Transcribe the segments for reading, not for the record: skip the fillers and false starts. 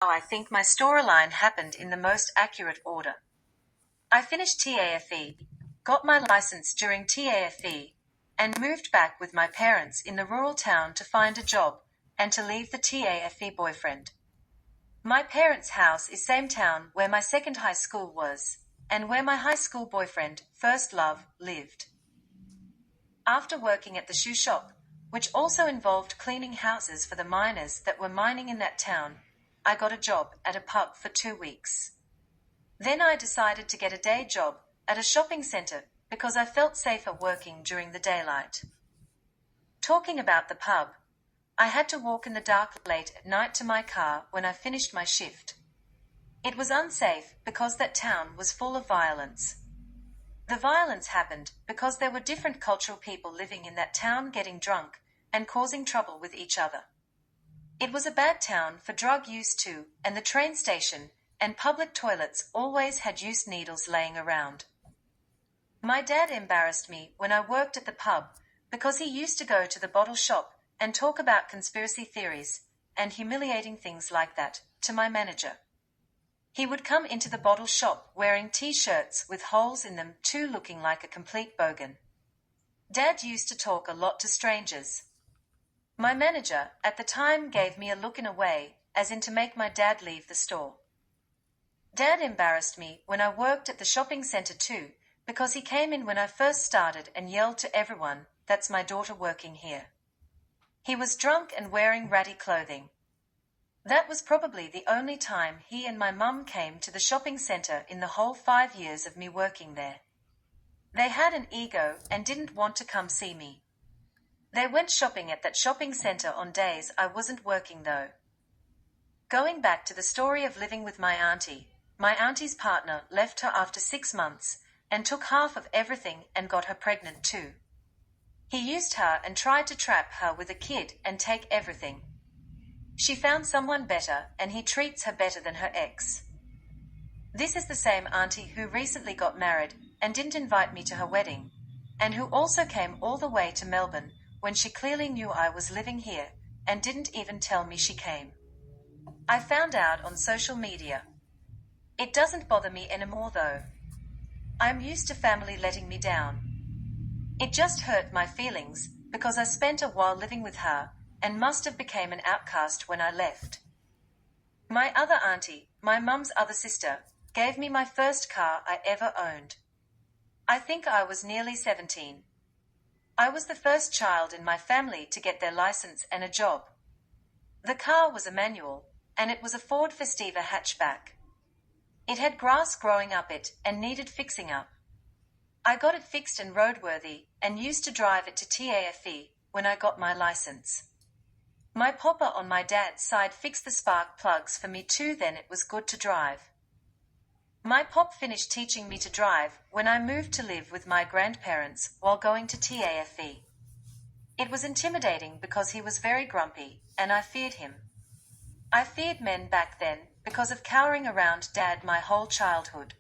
I think my storyline happened in the most accurate order. I finished TAFE, got my license during TAFE, and moved back with my parents in the rural town to find a job and to leave the TAFE boyfriend. My parents' house is same town where my second high school was, and where my high school boyfriend, first love, lived. After working at the shoe shop, which also involved cleaning houses for the miners that were mining in that town, I got a job at a pub for 2 weeks. Then I decided to get a day job at a shopping center because I felt safer working during the daylight. Talking about the pub, I had to walk in the dark late at night to my car when I finished my shift. It was unsafe because that town was full of violence. The violence happened because there were different cultural people living in that town getting drunk and causing trouble with each other. It was a bad town for drug use too, and the train station and public toilets always had used needles laying around. My dad embarrassed me when I worked at the pub because he used to go to the bottle shop and talk about conspiracy theories and humiliating things like that to my manager. He would come into the bottle shop wearing t-shirts with holes in them too, looking like a complete bogan. Dad used to talk a lot to strangers. My manager at the time gave me a look in a way, as in to make my dad leave the store. Dad embarrassed me when I worked at the shopping center too, because he came in when I first started and yelled to everyone, "That's my daughter working here." He was drunk and wearing ratty clothing. That was probably the only time he and my mum came to the shopping center in the whole 5 years of me working there. They had an ego and didn't want to come see me. They went shopping at that shopping center on days I wasn't working though. Going back to the story of living with my auntie's partner left her after 6 months and took half of everything and got her pregnant too. He used her and tried to trap her with a kid and take everything. She found someone better and he treats her better than her ex. This is the same auntie who recently got married and didn't invite me to her wedding, and who also came all the way to Melbourne when she clearly knew I was living here and didn't even tell me she came. I found out on social media. It doesn't bother me anymore though. I'm used to family letting me down. It just hurt my feelings because I spent a while living with her and must have became an outcast when I left. My other auntie, my mum's other sister, gave me my first car I ever owned. I think I was nearly 17. I was the first child in my family to get their license and a job. The car was a manual, and it was a Ford Festiva hatchback. It had grass growing up it and needed fixing up. I got it fixed and roadworthy and used to drive it to TAFE when I got my license. My papa on my dad's side fixed the spark plugs for me too, then it was good to drive. My pop finished teaching me to drive when I moved to live with my grandparents while going to TAFE. It was intimidating because he was very grumpy, and I feared him. I feared men back then because of cowering around Dad my whole childhood.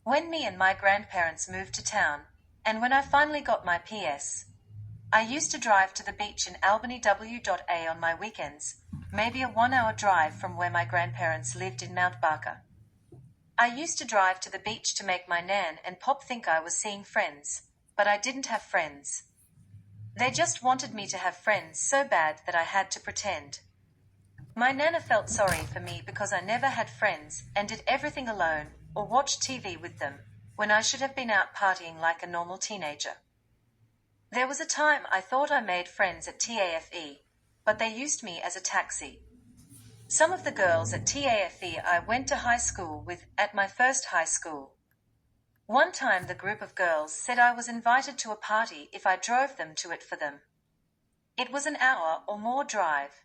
When me and my grandparents moved to town, and when I finally got my PS, I used to drive to the beach in Albany WA on my weekends, maybe a 1-hour drive from where my grandparents lived in Mount Barker. I used to drive to the beach to make my nan and pop think I was seeing friends, but I didn't have friends. They just wanted me to have friends so bad that I had to pretend. My nana felt sorry for me because I never had friends and did everything alone or watched TV with them, when I should have been out partying like a normal teenager. There was a time I thought I made friends at TAFE, but they used me as a taxi. Some of the girls at TAFE I went to high school with at my first high school. One time the group of girls said I was invited to a party if I drove them to it for them. It was an hour or more drive.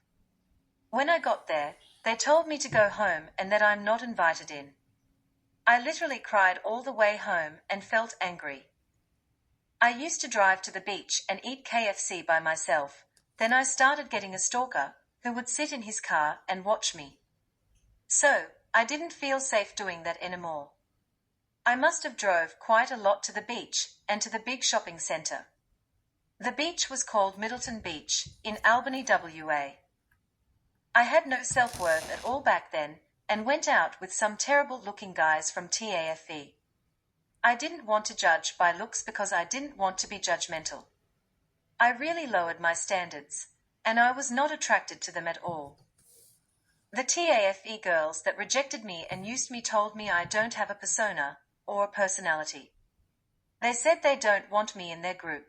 When I got there, they told me to go home and that I'm not invited in. I literally cried all the way home and felt angry. I used to drive to the beach and eat KFC by myself. Then I started getting a stalker who would sit in his car and watch me. So, I didn't feel safe doing that anymore. I must have drove quite a lot to the beach and to the big shopping center. The beach was called Middleton Beach in Albany, WA. I had no self-worth at all back then, and went out with some terrible-looking guys from TAFE. I didn't want to judge by looks because I didn't want to be judgmental. I really lowered my standards, and I was not attracted to them at all. The TAFE girls that rejected me and used me told me I don't have a persona, or a personality. They said they don't want me in their group.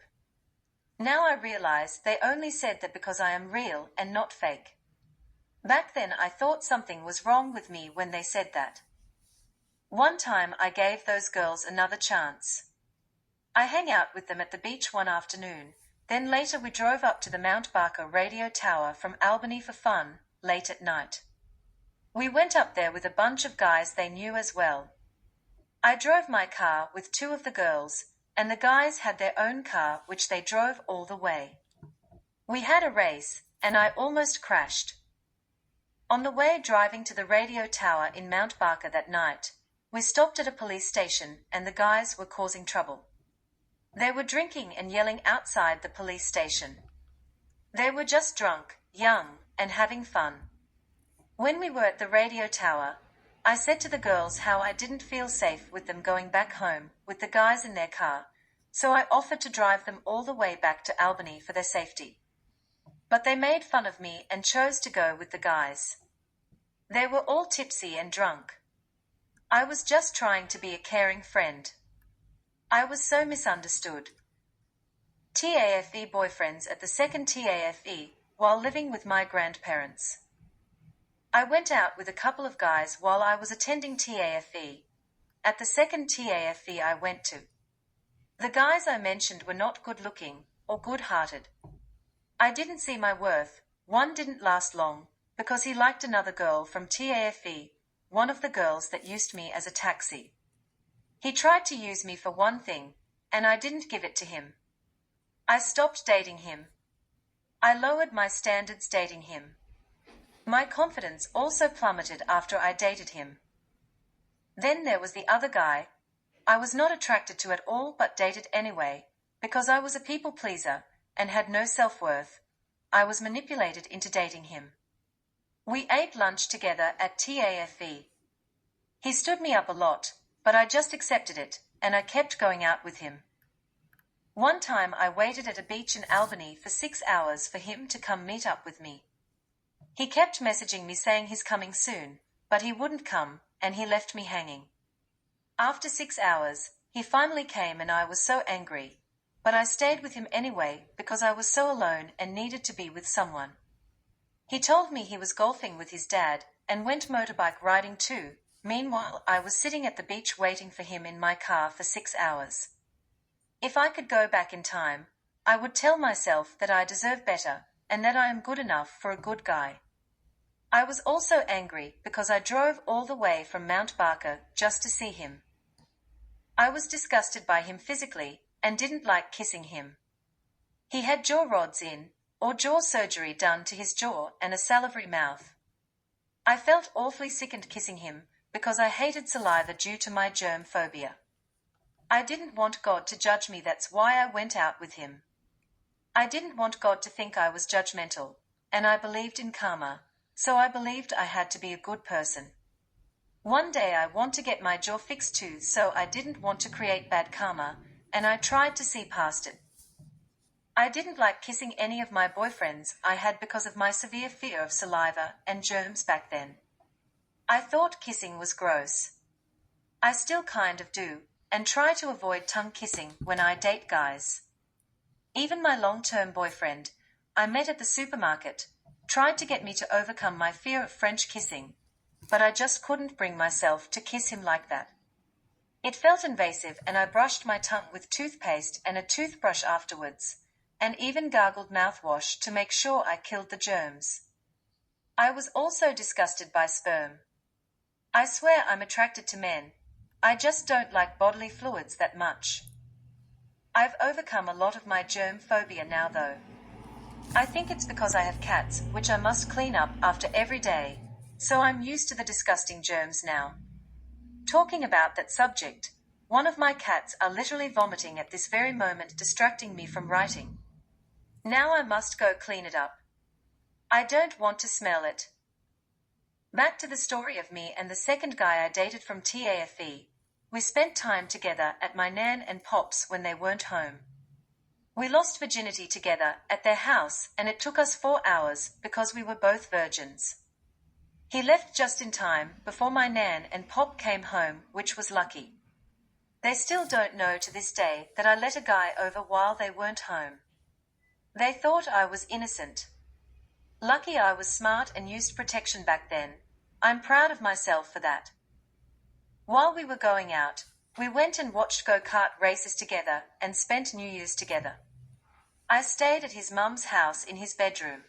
Now I realize they only said that because I am real and not fake. Back then I thought something was wrong with me when they said that. One time I gave those girls another chance. I hung out with them at the beach one afternoon, then later we drove up to the Mount Barker radio tower from Albany for fun, late at night. We went up there with a bunch of guys they knew as well. I drove my car with two of the girls, and the guys had their own car which they drove all the way. We had a race, and I almost crashed. On the way driving to the radio tower in Mount Barker that night, we stopped at a police station and the guys were causing trouble. They were drinking and yelling outside the police station. They were just drunk, young, and having fun. When we were at the radio tower, I said to the girls how I didn't feel safe with them going back home with the guys in their car, so I offered to drive them all the way back to Albany for their safety. But they made fun of me and chose to go with the guys. They were all tipsy and drunk. I was just trying to be a caring friend. I was so misunderstood. TAFE boyfriends at the second TAFE while living with my grandparents. I went out with a couple of guys while I was attending TAFE. At the second TAFE I went to. The guys I mentioned were not good-looking or good-hearted. I didn't see my worth. One didn't last long because he liked another girl from TAFE, one of the girls that used me as a taxi. He tried to use me for one thing, and I didn't give it to him. I stopped dating him. I lowered my standards dating him. My confidence also plummeted after I dated him. Then there was the other guy I was not attracted to at all but dated anyway, because I was a people pleaser and had no self-worth. I was manipulated into dating him. We ate lunch together at TAFE. He stood me up a lot, but I just accepted it, and I kept going out with him. One time I waited at a beach in Albany for 6 hours for him to come meet up with me. He kept messaging me saying he's coming soon, but he wouldn't come, and he left me hanging. After 6 hours, he finally came and I was so angry, but I stayed with him anyway because I was so alone and needed to be with someone. He told me he was golfing with his dad and went motorbike riding too. Meanwhile, I was sitting at the beach waiting for him in my car for 6 hours. If I could go back in time, I would tell myself that I deserve better and that I am good enough for a good guy. I was also angry because I drove all the way from Mount Barker just to see him. I was disgusted by him physically and didn't like kissing him. He had jaw rods in, or jaw surgery done to his jaw and a salivary mouth. I felt awfully sickened kissing him because I hated saliva due to my germ phobia. I didn't want God to judge me, that's why I went out with him. I didn't want God to think I was judgmental, and I believed in karma, so I believed I had to be a good person. One day I want to get my jaw fixed too, so I didn't want to create bad karma, and I tried to see past it. I didn't like kissing any of my boyfriends I had because of my severe fear of saliva and germs back then. I thought kissing was gross. I still kind of do, and try to avoid tongue kissing when I date guys. Even my long-term boyfriend, I met at the supermarket, tried to get me to overcome my fear of French kissing, but I just couldn't bring myself to kiss him like that. It felt invasive and I brushed my tongue with toothpaste and a toothbrush afterwards, and even gargled mouthwash to make sure I killed the germs. I was also disgusted by sperm. I swear I'm attracted to men. I just don't like bodily fluids that much. I've overcome a lot of my germ phobia now though. I think it's because I have cats, which I must clean up after every day, so I'm used to the disgusting germs now. Talking about that subject, one of my cats are literally vomiting at this very moment, distracting me from writing. Now I must go clean it up. I don't want to smell it. Back to the story of me and the second guy I dated from TAFE. We spent time together at my nan and pop's when they weren't home. We lost virginity together at their house, and it took us 4 hours because we were both virgins. He left just in time before my nan and pop came home, which was lucky. They still don't know to this day that I let a guy over while they weren't home. They thought I was innocent. Lucky I was smart and used protection back then. I'm proud of myself for that. While we were going out, we went and watched go-kart races together and spent New Year's together. I stayed at his mum's house in his bedroom.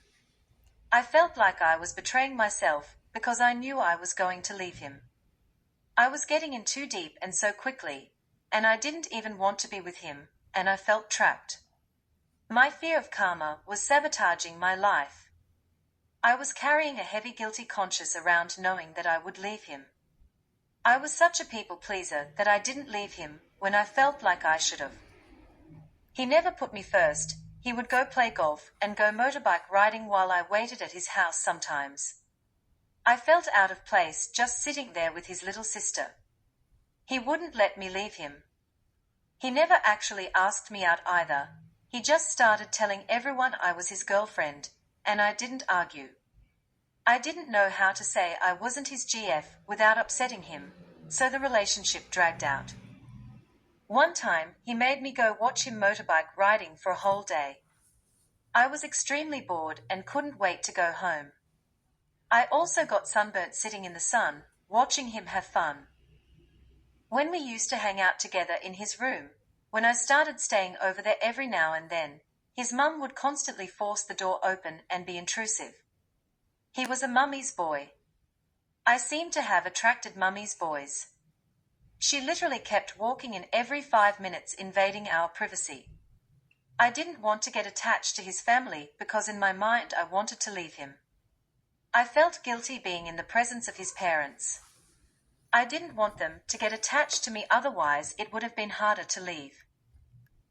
I felt like I was betraying myself because I knew I was going to leave him. I was getting in too deep and so quickly, and I didn't even want to be with him, and I felt trapped. My fear of karma was sabotaging my life. I was carrying a heavy guilty conscience around knowing that I would leave him. I was such a people pleaser that I didn't leave him when I felt like I should have. He never put me first. He would go play golf and go motorbike riding while I waited at his house sometimes. I felt out of place just sitting there with his little sister. He wouldn't let me leave him. He never actually asked me out either. He just started telling everyone I was his girlfriend, and I didn't argue. I didn't know how to say I wasn't his GF without upsetting him, so the relationship dragged out. One time, he made me go watch him motorbike riding for a whole day. I was extremely bored and couldn't wait to go home. I also got sunburnt sitting in the sun, watching him have fun. When we used to hang out together in his room, when I started staying over there every now and then, his mum would constantly force the door open and be intrusive. He was a mummy's boy. I seemed to have attracted mummy's boys. She literally kept walking in every 5 minutes, invading our privacy. I didn't want to get attached to his family because in my mind I wanted to leave him. I felt guilty being in the presence of his parents. I didn't want them to get attached to me, otherwise it would have been harder to leave.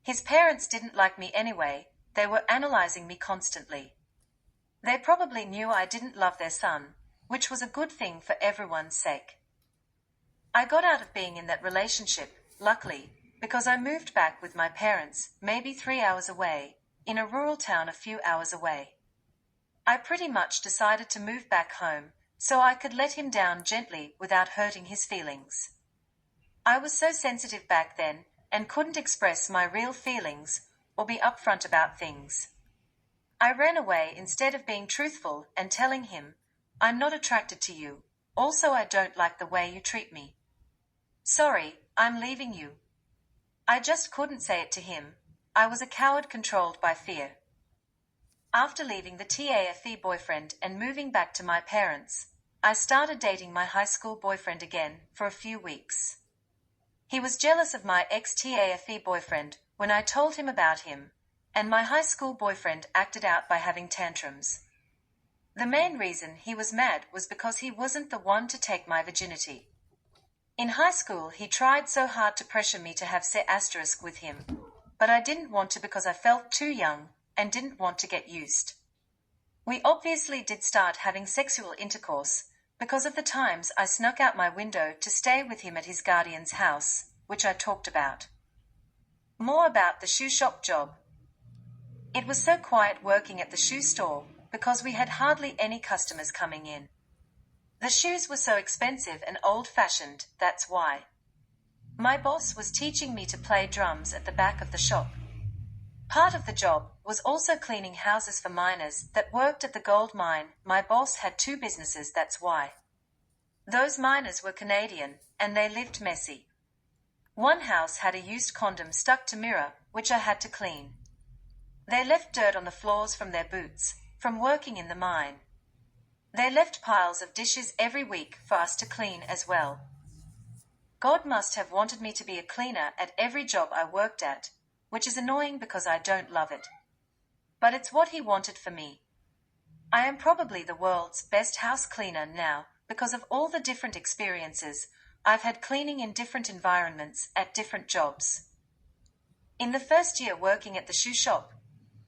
His parents didn't like me anyway. They were analyzing me constantly. They probably knew I didn't love their son, which was a good thing for everyone's sake. I got out of being in that relationship, luckily, because I moved back with my parents, maybe 3 hours away, in a rural town a few hours away. I pretty much decided to move back home, so I could let him down gently without hurting his feelings. I was so sensitive back then, and couldn't express my real feelings, or be upfront about things. I ran away instead of being truthful and telling him, I'm not attracted to you, also I don't like the way you treat me. Sorry, I'm leaving you. I just couldn't say it to him. I was a coward controlled by fear. After leaving the TAFE boyfriend and moving back to my parents, I started dating my high school boyfriend again for a few weeks. He was jealous of my ex-TAFE boyfriend when I told him about him, and my high school boyfriend acted out by having tantrums. The main reason he was mad was because he wasn't the one to take my virginity. In high school he tried so hard to pressure me to have sex with him, but I didn't want to because I felt too young and didn't want to get used. We obviously did start having sexual intercourse because of the times I snuck out my window to stay with him at his guardian's house, which I talked about. More about the shoe shop job. It was so quiet working at the shoe store because we had hardly any customers coming in. The shoes were so expensive and old-fashioned, that's why. My boss was teaching me to play drums at the back of the shop. Part of the job was also cleaning houses for miners that worked at the gold mine. My boss had 2 businesses, that's why. Those miners were Canadian, and they lived messy. One house had a used condom stuck to mirror, which I had to clean. They left dirt on the floors from their boots, from working in the mine. They left piles of dishes every week for us to clean as well. God must have wanted me to be a cleaner at every job I worked at, which is annoying because I don't love it. But it's what he wanted for me. I am probably the world's best house cleaner now because of all the different experiences I've had cleaning in different environments at different jobs. In the first year working at the shoe shop,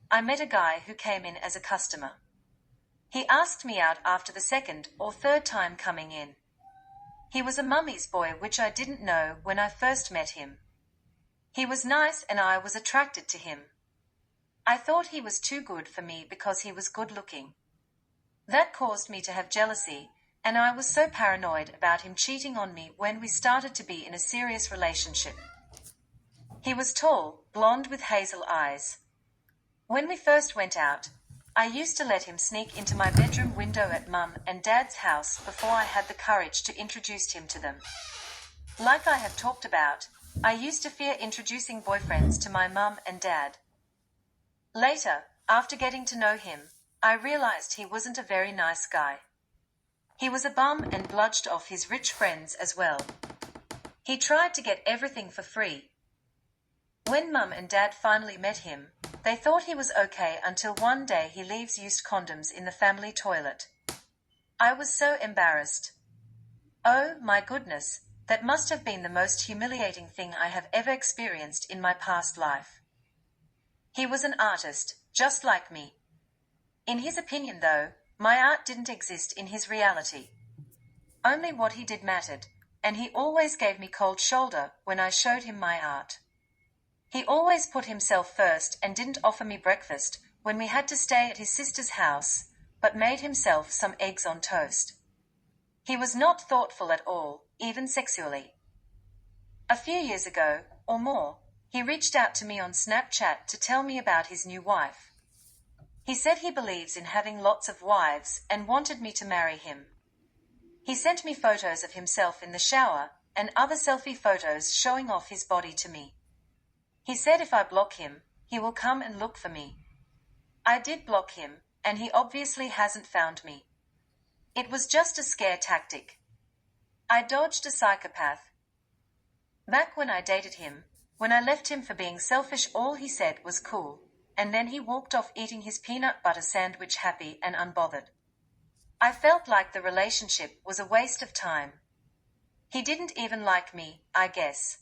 I met a guy who came in as a customer. He asked me out after the second or third time coming in. He was a mummy's boy, which I didn't know when I first met him. He was nice and I was attracted to him. I thought he was too good for me because he was good looking. That caused me to have jealousy, and I was so paranoid about him cheating on me when we started to be in a serious relationship. He was tall, blonde with hazel eyes. When we first went out, I used to let him sneak into my bedroom window at Mum and Dad's house before I had the courage to introduce him to them. Like I have talked about, I used to fear introducing boyfriends to my mum and dad. Later, after getting to know him, I realized he wasn't a very nice guy. He was a bum and bludged off his rich friends as well. He tried to get everything for free. When Mum and Dad finally met him, they thought he was okay until one day he leaves used condoms in the family toilet. I was so embarrassed. Oh my goodness, that must have been the most humiliating thing I have ever experienced in my past life. He was an artist, just like me. In his opinion, though, my art didn't exist in his reality. Only what he did mattered, and he always gave me cold shoulder when I showed him my art. He always put himself first and didn't offer me breakfast when we had to stay at his sister's house, but made himself some eggs on toast. He was not thoughtful at all, even sexually. A few years ago, or more, he reached out to me on Snapchat to tell me about his new wife. He said he believes in having lots of wives and wanted me to marry him. He sent me photos of himself in the shower and other selfie photos showing off his body to me. He said if I block him, he will come and look for me. I did block him, and he obviously hasn't found me. It was just a scare tactic. I dodged a psychopath. Back when I dated him, when I left him for being selfish, all he said was cool, and then he walked off eating his peanut butter sandwich happy and unbothered. I felt like the relationship was a waste of time. He didn't even like me, I guess.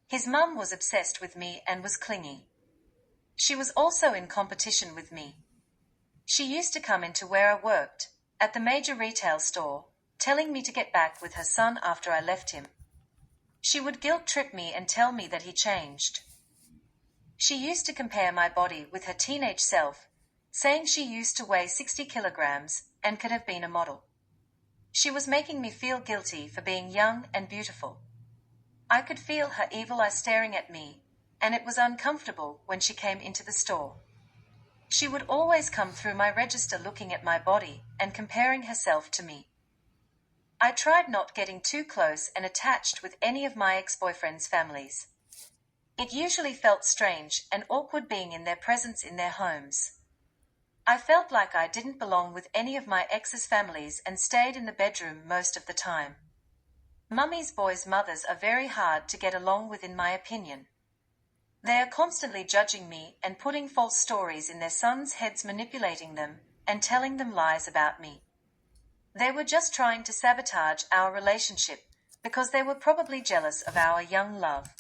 His mum was obsessed with me and was clingy. She was also in competition with me. She used to come into where I worked, at the major retail store, telling me to get back with her son after I left him. She would guilt-trip me and tell me that he changed. She used to compare my body with her teenage self, saying she used to weigh 60 kilograms and could have been a model. She was making me feel guilty for being young and beautiful. I could feel her evil eye staring at me, and it was uncomfortable when she came into the store. She would always come through my register looking at my body and comparing herself to me. I tried not getting too close and attached with any of my ex-boyfriends' families. It usually felt strange and awkward being in their presence in their homes. I felt like I didn't belong with any of my ex's families and stayed in the bedroom most of the time. Mummy's boys' mothers are very hard to get along with, in my opinion. They are constantly judging me and putting false stories in their sons' heads, manipulating them and telling them lies about me. They were just trying to sabotage our relationship because they were probably jealous of our young love.